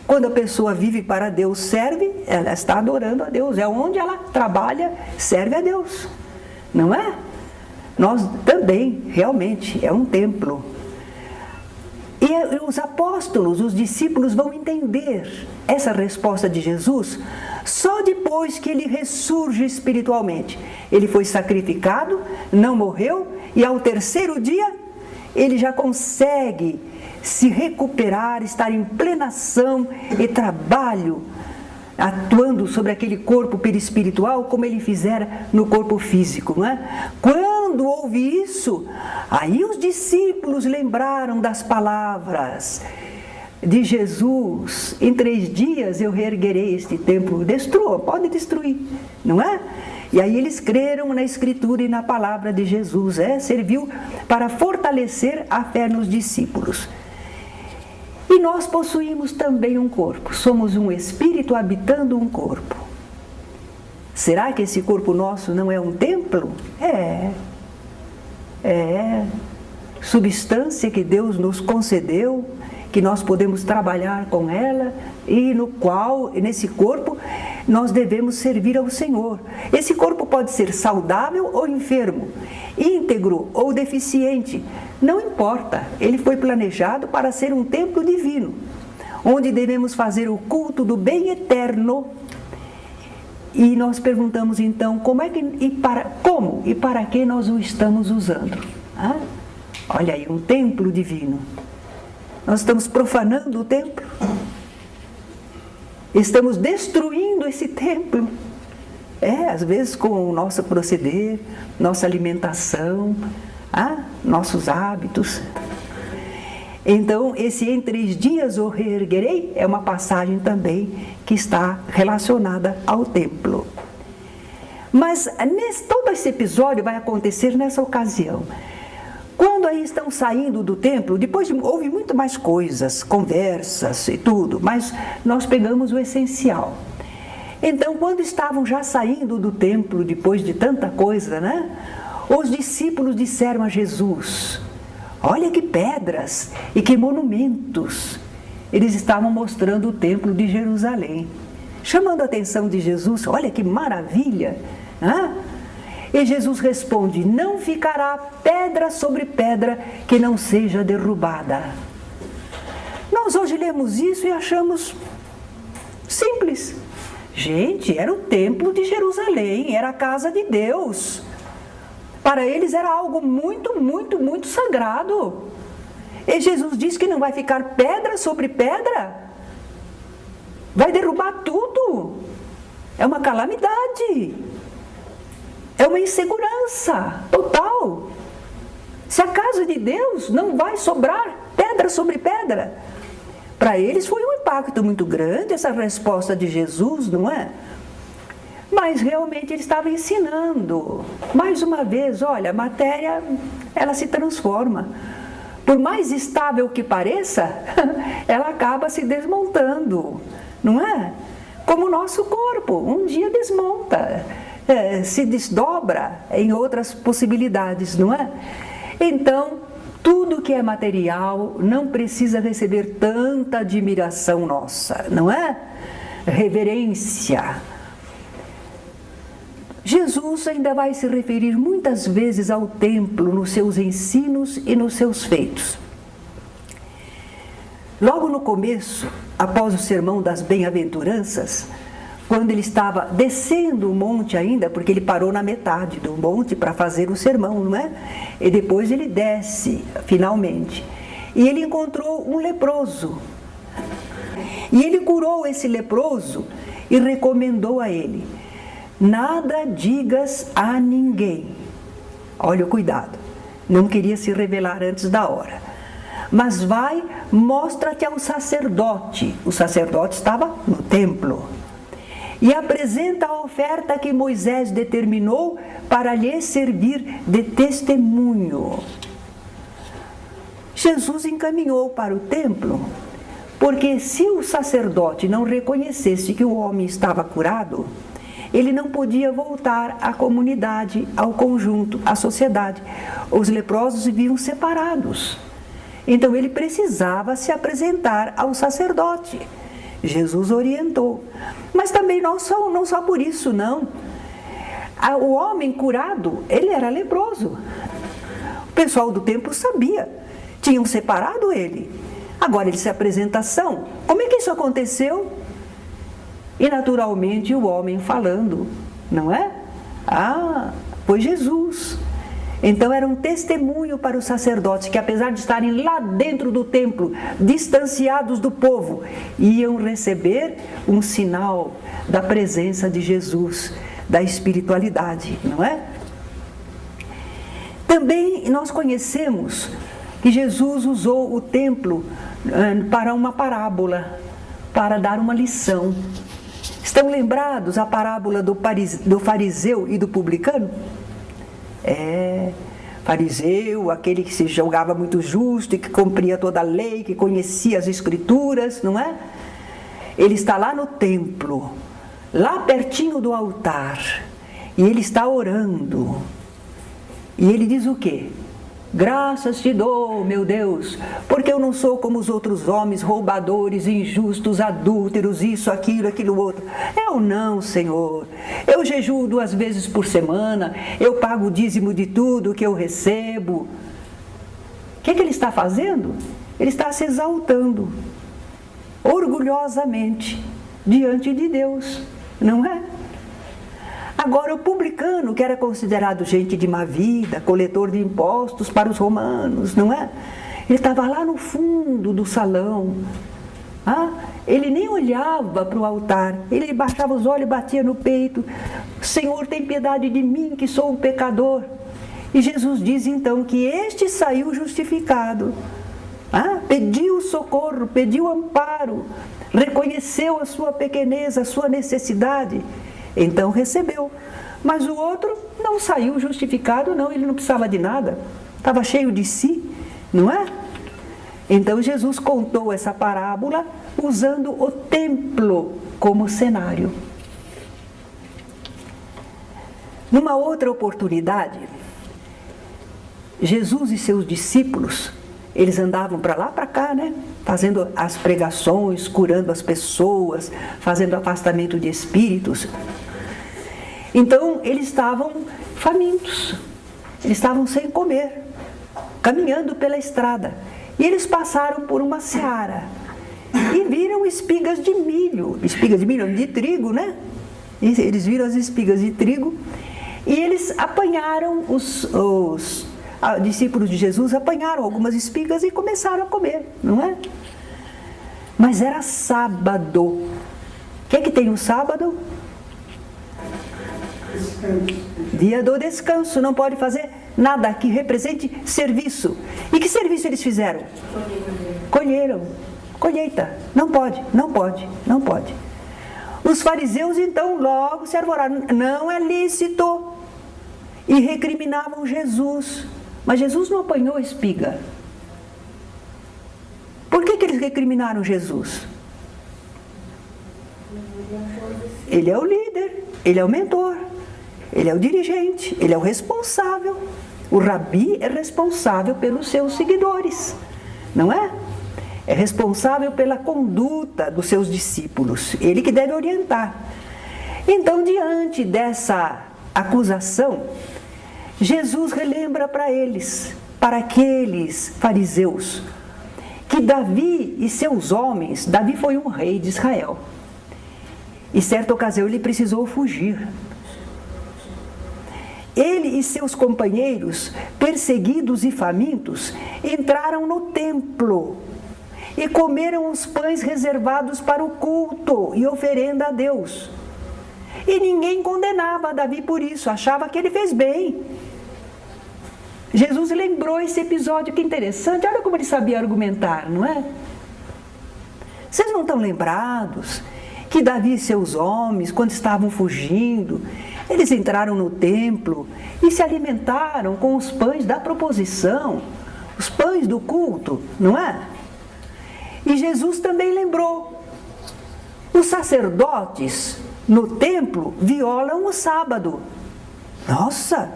Quando a pessoa vive para Deus, serve, ela está adorando a Deus. É onde ela trabalha, serve a Deus. Não é? Nós também, realmente, é um templo. E os apóstolos, os discípulos vão entender essa resposta de Jesus só depois que ele ressurge espiritualmente. Ele foi sacrificado, não morreu, e ao 3º dia ele já consegue se recuperar, estar em plena ação e trabalho, atuando sobre aquele corpo perispiritual como ele fizera no corpo físico, não é? Quando houve isso, aí os discípulos lembraram das palavras de Jesus: em 3 dias eu reerguerei este templo. Destrua, pode destruir, não é? E aí eles creram na Escritura e na palavra de Jesus. Serviu para fortalecer a fé nos discípulos. E nós possuímos também um corpo. Somos um espírito habitando um corpo. Será que esse corpo nosso não é um templo? É substância que Deus nos concedeu, que nós podemos trabalhar com ela e no qual, nesse corpo, nós devemos servir ao Senhor. Esse corpo pode ser saudável ou enfermo, íntegro ou deficiente, não importa. Ele foi planejado para ser um templo divino, onde devemos fazer o culto do bem eterno. E nós perguntamos então, como e para que nós o estamos usando? Olha aí, um templo divino. Nós estamos profanando o templo. Estamos destruindo esse templo. Às vezes com o nosso proceder, nossa alimentação, nossos hábitos. Então, esse em 3 dias eu reerguerei é uma passagem também que está relacionada ao templo. Mas todo esse episódio vai acontecer nessa ocasião. Quando aí estão saindo do templo, depois houve muito mais coisas, conversas e tudo, mas nós pegamos o essencial. Então, quando estavam já saindo do templo, depois de tanta coisa, né? Os discípulos disseram a Jesus: olha que pedras e que monumentos. Eles estavam mostrando o templo de Jerusalém, chamando a atenção de Jesus: olha que maravilha! E Jesus responde: não ficará pedra sobre pedra que não seja derrubada. Nós hoje lemos isso e achamos simples. Gente, era o templo de Jerusalém, era a casa de Deus. Para eles era algo muito, muito, muito sagrado. E Jesus diz que não vai ficar pedra sobre pedra. Vai derrubar tudo. É uma calamidade. É uma insegurança total. Se a casa de Deus não vai sobrar pedra sobre pedra. Para eles foi um impacto muito grande essa resposta de Jesus, não é? Mas realmente ele estava ensinando. Mais uma vez, olha, a matéria, ela se transforma. Por mais estável que pareça, ela acaba se desmontando, não é? Como o nosso corpo, um dia desmonta, se desdobra em outras possibilidades, não é? Então, tudo que é material não precisa receber tanta admiração nossa, não é? Reverência. Jesus ainda vai se referir muitas vezes ao templo nos seus ensinos e nos seus feitos. Logo no começo, após o sermão das bem-aventuranças, quando ele estava descendo o monte ainda, porque ele parou na metade do monte para fazer o sermão, não é? E depois ele desce, finalmente. E ele encontrou um leproso. E ele curou esse leproso e recomendou a ele: nada digas a ninguém. Olha o cuidado, não queria se revelar antes da hora. Mas vai, mostra-te ao sacerdote. O sacerdote estava no templo. E apresenta a oferta que Moisés determinou para lhe servir de testemunho. Jesus encaminhou para o templo, porque se o sacerdote não reconhecesse que o homem estava curado, ele não podia voltar à comunidade, ao conjunto, à sociedade. Os leprosos viviam separados. Então ele precisava se apresentar ao sacerdote. Jesus orientou. Mas também não só por isso, não. O homem curado, ele era leproso. O pessoal do templo sabia. Tinham separado ele. Agora ele se apresentação. Como é que isso aconteceu? E naturalmente o homem falando, não é? Foi Jesus. Então era um testemunho para os sacerdotes que, apesar de estarem lá dentro do templo, distanciados do povo, iam receber um sinal da presença de Jesus, da espiritualidade, não é? Também nós conhecemos que Jesus usou o templo para uma parábola, para dar uma lição. Estão lembrados a parábola do fariseu e do publicano? Fariseu, aquele que se julgava muito justo e que cumpria toda a lei, que conhecia as escrituras, não é? Ele está lá no templo, lá pertinho do altar, e ele está orando. E ele diz o quê? Graças te dou, meu Deus, porque eu não sou como os outros homens, roubadores, injustos, adúlteros, isso, aquilo outro. Eu não, Senhor. Eu jejuo 2 vezes por semana, eu pago o dízimo de tudo que eu recebo. O que ele está fazendo? Ele está se exaltando, orgulhosamente, diante de Deus, não é? Agora, o publicano, que era considerado gente de má vida, coletor de impostos para os romanos, não é? Ele estava lá no fundo do salão. Ele nem olhava para o altar, ele baixava os olhos e batia no peito. Senhor, tem piedade de mim, que sou um pecador. E Jesus diz então que este saiu justificado. Pediu socorro, pediu amparo, reconheceu a sua pequenez, a sua necessidade. Então recebeu, mas o outro não saiu justificado, não, ele não precisava de nada, estava cheio de si, não é? Então Jesus contou essa parábola usando o templo como cenário. Numa outra oportunidade, Jesus e seus discípulos, eles andavam para lá, para cá, né? Fazendo as pregações, curando as pessoas, fazendo afastamento de espíritos. Então, eles estavam famintos, eles estavam sem comer, caminhando pela estrada. E eles passaram por uma seara e viram espigas de milho, de trigo, né? Eles viram as espigas de trigo e eles apanharam, os discípulos de Jesus apanharam algumas espigas e começaram a comer, não é? Mas era sábado. O que tem no sábado? Dia do descanso, não pode fazer nada que represente serviço. E que serviço eles fizeram? Colheram, colheita. Não pode. Os fariseus então logo se arvoraram, não é lícito, e recriminavam Jesus. Mas Jesus não apanhou espiga. Por que eles recriminaram Jesus? Ele é o líder, ele é o mentor, ele é o dirigente, ele é o responsável. O rabi é responsável pelos seus seguidores, não é? É responsável pela conduta dos seus discípulos, ele que deve orientar. Então, diante dessa acusação, Jesus relembra para eles, para aqueles fariseus, que Davi e seus homens, Davi foi um rei de Israel, e certa ocasião ele precisou fugir. Ele e seus companheiros, perseguidos e famintos, entraram no templo e comeram os pães reservados para o culto e oferenda a Deus. E ninguém condenava Davi por isso, achava que ele fez bem. Jesus lembrou esse episódio, que interessante, olha como ele sabia argumentar, não é? Vocês não estão lembrados que Davi e seus homens, quando estavam fugindo, eles entraram no templo e se alimentaram com os pães da proposição, os pães do culto, não é? E Jesus também lembrou, os sacerdotes no templo violam o sábado. Nossa,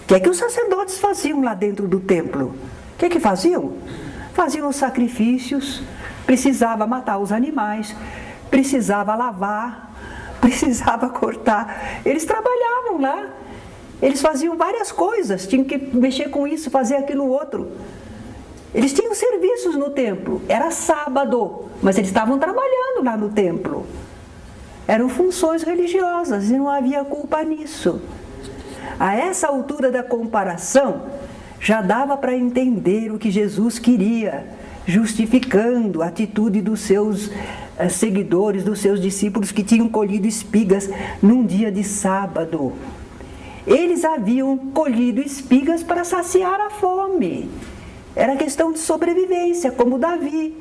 o que é que os sacerdotes faziam lá dentro do templo? O que é que faziam? Faziam os sacrifícios, precisava matar os animais, precisava lavar, precisava cortar. Eles trabalhavam lá, eles faziam várias coisas, tinham que mexer com isso, fazer aquilo outro. Eles tinham serviços no templo, era sábado, mas eles estavam trabalhando lá no templo. Eram funções religiosas e não havia culpa nisso. A essa altura da comparação, já dava para entender o que Jesus queria, justificando a atitude dos seus seguidores, dos seus discípulos que tinham colhido espigas num dia de sábado. Eles haviam colhido espigas para saciar a fome. Era questão de sobrevivência, como Davi.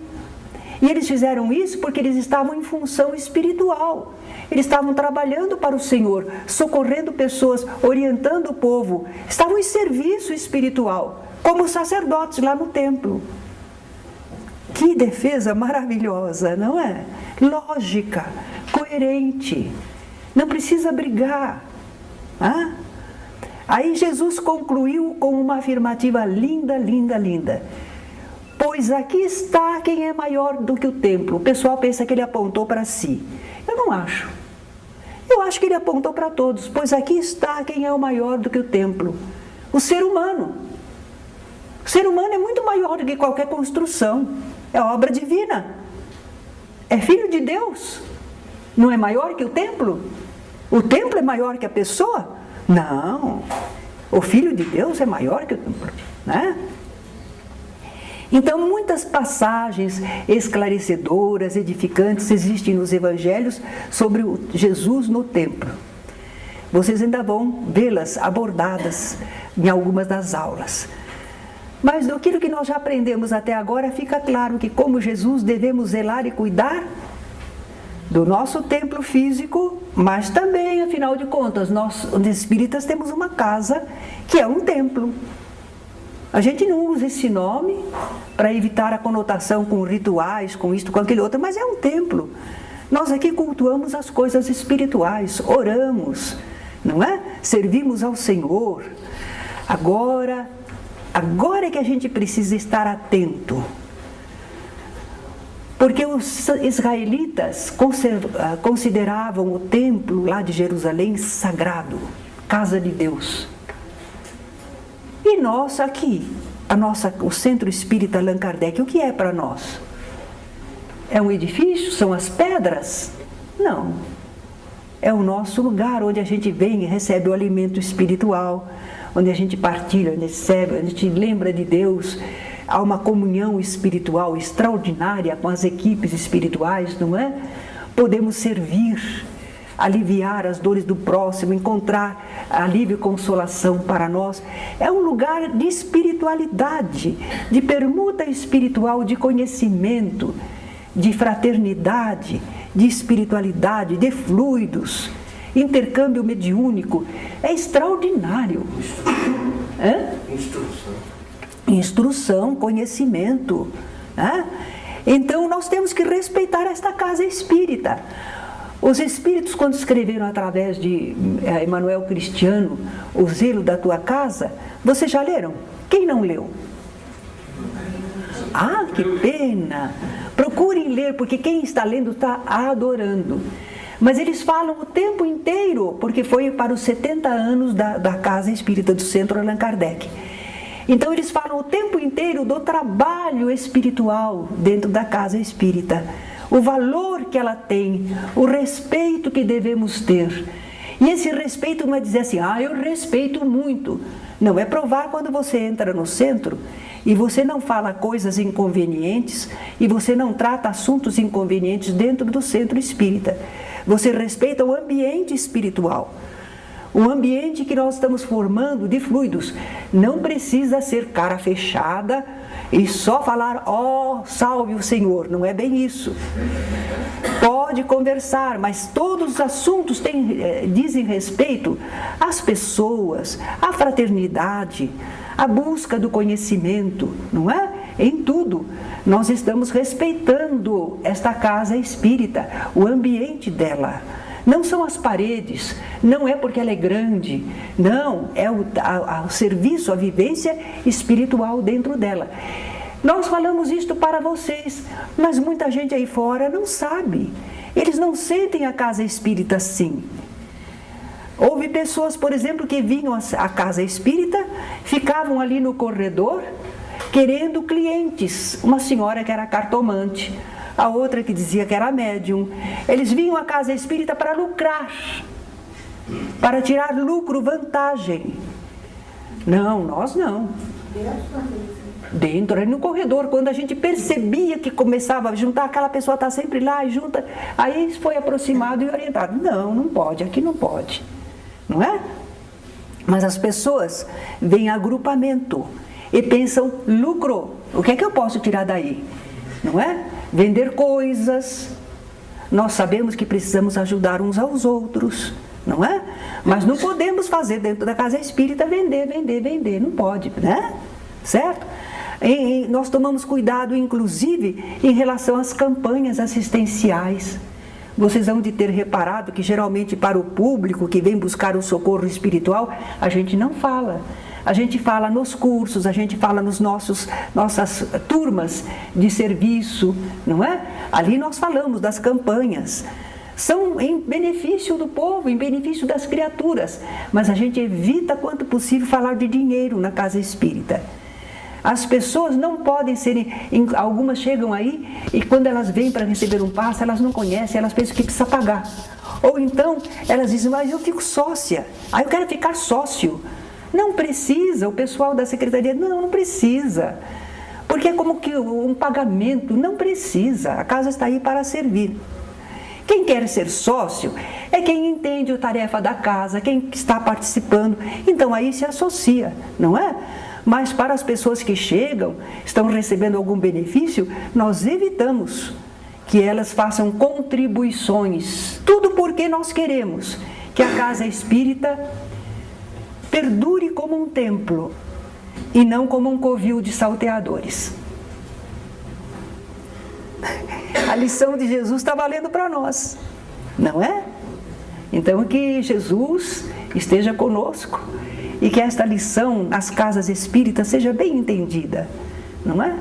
E eles fizeram isso porque eles estavam em função espiritual. Eles estavam trabalhando para o Senhor, socorrendo pessoas, orientando o povo. Estavam em serviço espiritual, como os sacerdotes lá no templo. Que defesa maravilhosa, não é? Lógica, coerente. Não precisa brigar. Ah? Aí Jesus concluiu com uma afirmativa linda, linda, linda. Pois aqui está quem é maior do que o templo. O pessoal pensa que ele apontou para si. Eu não acho. Eu acho que ele apontou para todos. Pois aqui está quem é o maior do que o templo. O ser humano. O ser humano é muito maior do que qualquer construção. É obra divina. É filho de Deus. Não é maior que o templo? O templo é maior que a pessoa? Não. O filho de Deus é maior que o templo, né? Então, muitas passagens esclarecedoras, edificantes, existem nos evangelhos sobre o Jesus no templo. Vocês ainda vão vê-las abordadas em algumas das aulas. Mas daquilo que nós já aprendemos até agora, fica claro que, como Jesus, devemos zelar e cuidar do nosso templo físico, mas também, afinal de contas, nós, os espíritas, temos uma casa que é um templo. A gente não usa esse nome para evitar a conotação com rituais, com isto, com aquele outro, mas é um templo. Nós aqui cultuamos as coisas espirituais, oramos, não é? Servimos ao Senhor. Agora é que a gente precisa estar atento. Porque os israelitas consideravam o templo lá de Jerusalém sagrado, casa de Deus. E nós aqui, o Centro Espírita Allan Kardec, o que é para nós? É um edifício? São as pedras? Não. É o nosso lugar onde a gente vem e recebe o alimento espiritual, onde a gente partilha, onde recebe, onde a gente lembra de Deus. Há uma comunhão espiritual extraordinária com as equipes espirituais, não é? Podemos servir, aliviar as dores do próximo, encontrar alívio e consolação para nós. É um lugar de espiritualidade, de permuta espiritual, de conhecimento, de fraternidade, de espiritualidade, de fluidos, intercâmbio mediúnico. É extraordinário. Instrução, conhecimento. Então nós temos que respeitar esta casa espírita. Os espíritos, quando escreveram através de Emmanuel Cristiano, O Zelo da Tua Casa, vocês já leram? Quem não leu? Ah, que pena! Procurem ler, porque quem está lendo está adorando. Mas eles falam o tempo inteiro, porque foi para os 70 anos da Casa Espírita do Centro Allan Kardec. Então eles falam o tempo inteiro do trabalho espiritual dentro da Casa Espírita. O valor que ela tem, o respeito que devemos ter. E esse respeito não é dizer assim, eu respeito muito. Não, é provar quando você entra no centro e você não fala coisas inconvenientes e você não trata assuntos inconvenientes dentro do centro espírita. você respeita o ambiente espiritual. O ambiente que nós estamos formando de fluidos. Não precisa ser cara fechada e só falar, ó, salve o Senhor. Não é bem isso. Pode conversar, mas todos os assuntos dizem respeito às pessoas, à fraternidade, à busca do conhecimento, não é? Em tudo. Nós estamos respeitando esta casa espírita, o ambiente dela. Não são as paredes, não é porque ela é grande, não, é o serviço, a vivência espiritual dentro dela. Nós falamos isto para vocês, mas muita gente aí fora não sabe. Eles não sentem a casa espírita assim. Houve pessoas, por exemplo, que vinham à casa espírita, ficavam ali no corredor, querendo clientes. Uma senhora que era cartomante, a outra que dizia que era médium. Eles vinham à casa espírita para lucrar, para tirar lucro, vantagem. Não, nós não. Dentro, ali no corredor, quando a gente percebia que começava a juntar, aquela pessoa está sempre lá e junta, aí foi aproximado e orientado. Não, não pode, aqui não pode. Não é? Mas as pessoas veem agrupamento e pensam, lucro, o que é que eu posso tirar daí? Não é? Vender coisas. Nós sabemos que precisamos ajudar uns aos outros, não é? Mas não podemos fazer dentro da casa espírita vender, não pode, né? Certo? Nós tomamos cuidado, inclusive, em relação às campanhas assistenciais. Vocês vão de ter reparado que geralmente para o público que vem buscar o socorro espiritual, a gente não fala. A gente fala nos cursos, a gente fala nos nossas turmas de serviço, não é? Ali nós falamos das campanhas. São em benefício do povo, em benefício das criaturas. Mas a gente evita, quanto possível, falar de dinheiro na casa espírita. As pessoas não podem ser, algumas chegam aí e quando elas vêm para receber um passe, elas não conhecem, elas pensam que precisa pagar. Ou então, elas dizem, mas eu fico sócia, eu quero ficar sócio. Não precisa, o pessoal da secretaria, não precisa. Porque é como que um pagamento, não precisa, a casa está aí para servir. Quem quer ser sócio é quem entende a tarefa da casa, quem está participando, então aí se associa, não é? Mas para as pessoas que chegam, estão recebendo algum benefício, nós evitamos que elas façam contribuições. Tudo porque nós queremos que a casa espírita perdure como um templo e não como um covil de salteadores. A lição de Jesus está valendo para nós, não é? Então que Jesus esteja conosco e que esta lição nas casas espíritas seja bem entendida, não é?